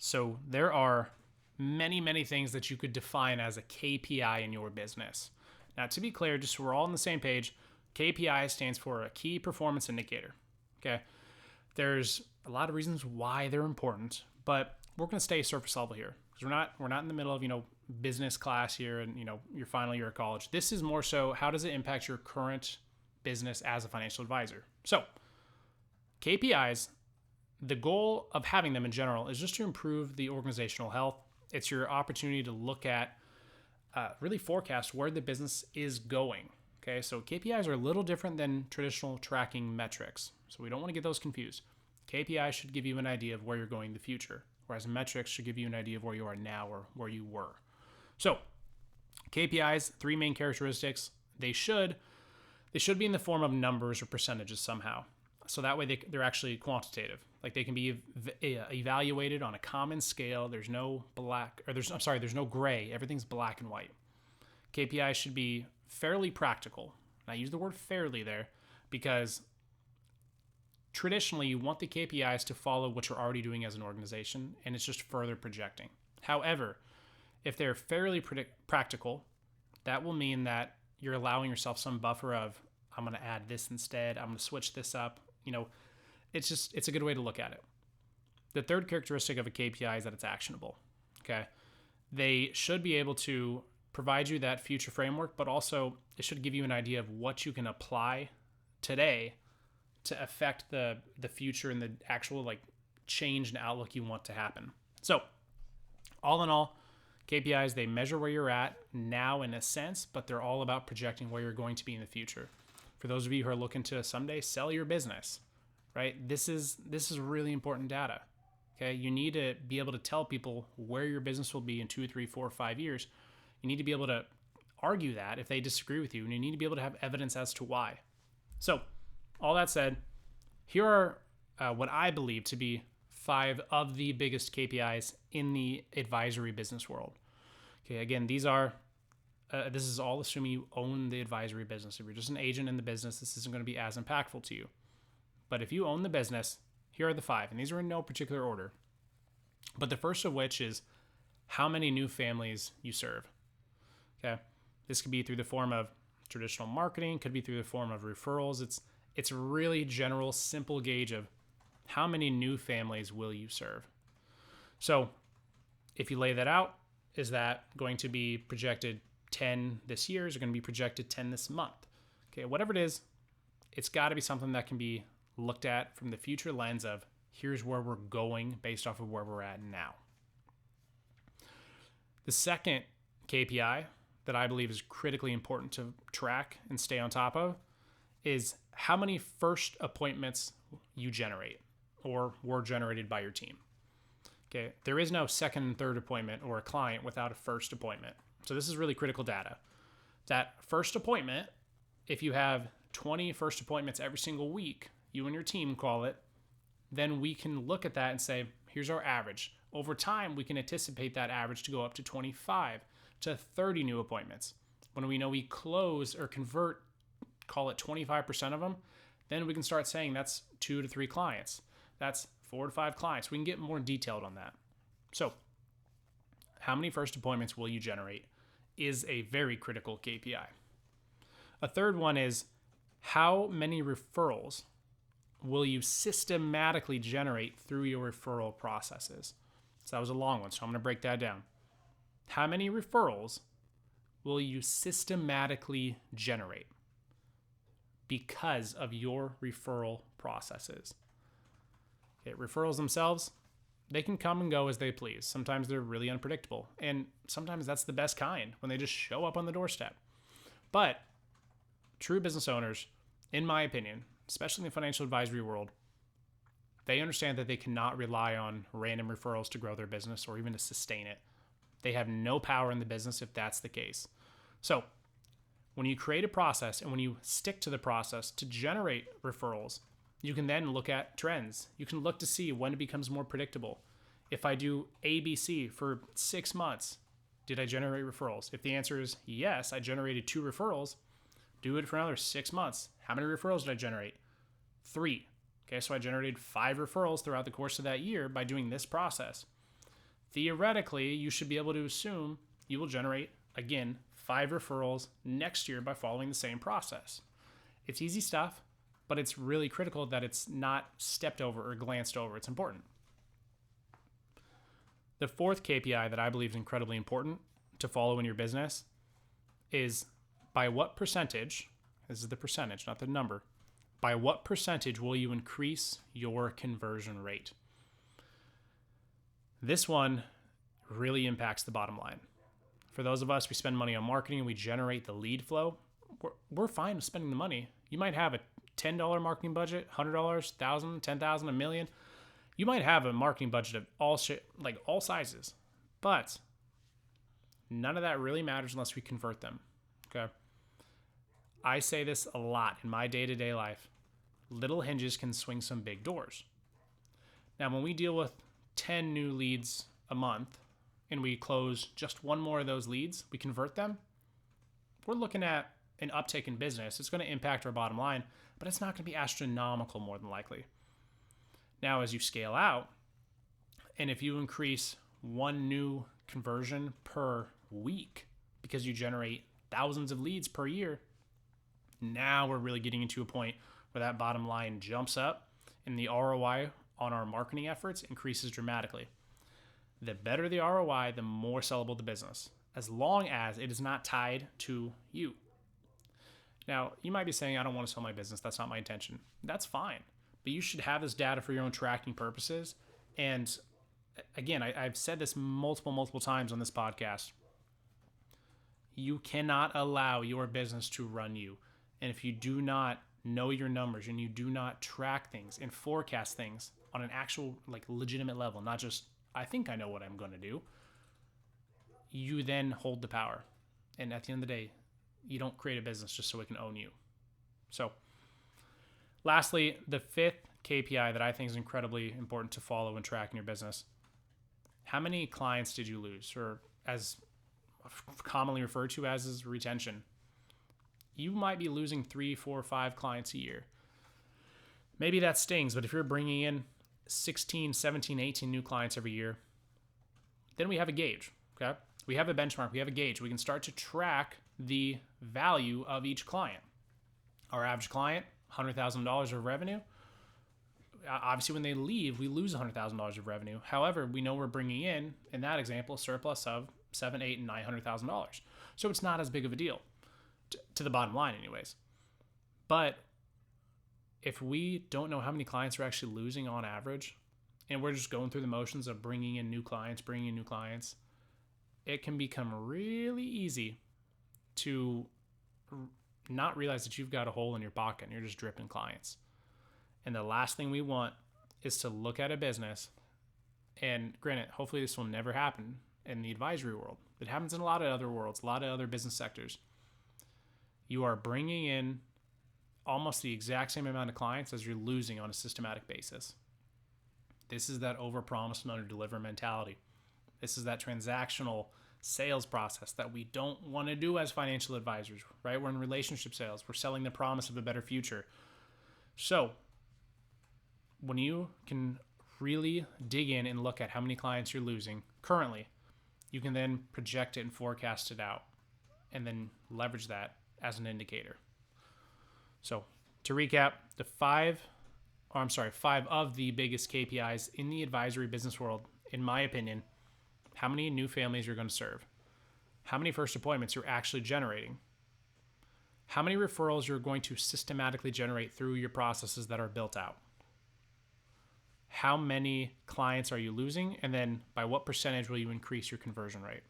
So there are many, many things that you could define as a KPI in your business. Now, to be clear, just so we're all on the same page, KPI stands for a key performance indicator. Okay. There's a lot of reasons why they're important, but we're going to stay surface level here because we're not in the middle of, business class here and, your final year of college. This is more so how does it impact your current business as a financial advisor? So, KPIs, the goal of having them in general is just to improve the organizational health. It's your opportunity to look at, really forecast where the business is going. Okay, so KPIs are a little different than traditional tracking metrics. So we don't want to get those confused. KPIs should give you an idea of where you're going in the future, whereas metrics should give you an idea of where you are now or where you were. So KPIs, three main characteristics. They should be in the form of numbers or percentages somehow. So that way they're actually quantitative. Like they can be evaluated on a common scale. There's no gray. Everything's black and white. KPIs should be fairly practical. And I use the word fairly there because traditionally you want the KPIs to follow what you're already doing as an organization, and it's just further projecting. However, if they're fairly practical, that will mean that you're allowing yourself some buffer of, I'm going to add this instead, I'm going to switch this up. It's a good way to look at it. The third characteristic of a KPI is that it's actionable. Okay. They should be able to provide you that future framework, but also it should give you an idea of what you can apply today to affect the future and the actual change and outlook you want to happen. So all in all, KPIs, they measure where you're at now in a sense, but they're all about projecting where you're going to be in the future. For those of you who are looking to someday sell your business, right? This is really important data. Okay. You need to be able to tell people where your business will be in 2, 3, 4, 5 years. You need to be able to argue that if they disagree with you, and you need to be able to have evidence as to why. So all that said, here are what I believe to be 5 of the biggest KPIs in the advisory business world. Okay, again, this is all assuming you own the advisory business. If you're just an agent in the business, this isn't going to be as impactful to you. But if you own the business, here are the 5, and these are in no particular order. But the first of which is how many new families you serve. Okay, this could be through the form of traditional marketing, could be through the form of referrals. It's a really general, simple gauge of how many new families will you serve. So if you lay that out, is that going to be projected 10 this year? Is it going to be projected 10 this month? Okay, whatever it is, it's got to be something that can be looked at from the future lens of here's where we're going based off of where we're at now. The second KPI that I believe is critically important to track and stay on top of is how many first appointments you generate or were generated by your team. Okay, there is no second and third appointment or a client without a first appointment. So this is really critical data. That first appointment, if you have 20 first appointments every single week, you and your team call it, then we can look at that and say, here's our average. Over time, we can anticipate that average to go up to 25 to 30 new appointments. When we know we close or convert, call it 25% of them, then we can start saying that's 2 to 3 clients. That's 4 to 5 clients. We can get more detailed on that. So how many first appointments will you generate is a very critical KPI. A third one is how many referrals will you systematically generate through your referral processes? So that was a long one, so I'm going to break that down. How many referrals will you systematically generate because of your referral processes? Okay, referrals themselves, they can come and go as they please. Sometimes they're really unpredictable, and sometimes that's the best kind when they just show up on the doorstep. But true business owners, in my opinion, especially in the financial advisory world, they understand that they cannot rely on random referrals to grow their business or even to sustain it. They have no power in the business if that's the case. So when you create a process and when you stick to the process to generate referrals, you can then look at trends. You can look to see when it becomes more predictable. If I do ABC for 6 months, did I generate referrals? If the answer is yes, I generated 2 referrals, do it for another 6 months. How many referrals did I generate? 3. Okay, so I generated 5 referrals throughout the course of that year by doing this process. theoretically, you should be able to assume you will generate, again, 5 referrals next year by following the same process. It's easy stuff, but it's really critical that it's not stepped over or glanced over. It's important. The fourth KPI that I believe is incredibly important to follow in your business is by what percentage, this is the percentage, not the number, by what percentage will you increase your conversion rate? This one really impacts the bottom line. For those of us, we spend money on marketing and we generate the lead flow. We're fine with spending the money. You might have a $10 marketing budget, $100, $1,000, $10,000, $1 million. You might have a marketing budget of all sizes, but none of that really matters unless we convert them. Okay. I say this a lot in my day-to-day life. Little hinges can swing some big doors. Now, when we deal with 10 new leads a month and we close just one more of those leads, we convert them, we're looking at an uptick in business. It's going to impact our bottom line, but it's not going to be astronomical more than likely. Now, as you scale out, and if you increase one new conversion per week because you generate thousands of leads per year, now we're really getting into a point where that bottom line jumps up and the ROI on our marketing efforts increases dramatically. The better the ROI, the more sellable the business, as long as it is not tied to you. Now, you might be saying, I don't want to sell my business. That's not my intention. That's fine. But you should have this data for your own tracking purposes. And again, I've said this multiple times on this podcast. You cannot allow your business to run you. And if you do not know your numbers and you do not track things and forecast things on an actual, legitimate level, not just, I think I know what I'm going to do, you then hold the power. And at the end of the day, you don't create a business just so it can own you. So, lastly, the fifth KPI that I think is incredibly important to follow and track in your business. How many clients did you lose? Or as commonly referred to as is retention. You might be losing 3, 4, 5 clients a year. Maybe that stings, but if you're bringing in 16, 17, 18 new clients every year, then we have a gauge, okay? We have a benchmark, we have a gauge. We can start to track the value of each client. Our average client, $100,000 of revenue. Obviously, when they leave, we lose $100,000 of revenue. However, we know we're bringing in that example, a surplus of $700,000, $800,000, and $900,000. So it's not as big of a deal to the bottom line anyways. But if we don't know how many clients we're actually losing on average, and we're just going through the motions of bringing in new clients, it can become really easy to not realize that you've got a hole in your pocket and you're just dripping clients. And the last thing we want is to look at a business, and granted, hopefully this will never happen in the advisory world. It happens in a lot of other worlds, a lot of other business sectors. You are bringing in almost the exact same amount of clients as you're losing on a systematic basis. This is that overpromise and underdeliver mentality. This is that transactional sales process that we don't want to do as financial advisors, right? We're in relationship sales. We're selling the promise of a better future. So when you can really dig in and look at how many clients you're losing currently, you can then project it and forecast it out and then leverage that as an indicator. So to recap, five of the biggest KPIs in the advisory business world, in my opinion: how many new families you're going to serve, how many first appointments you're actually generating, how many referrals you're going to systematically generate through your processes that are built out, how many clients are you losing, and then by what percentage will you increase your conversion rate.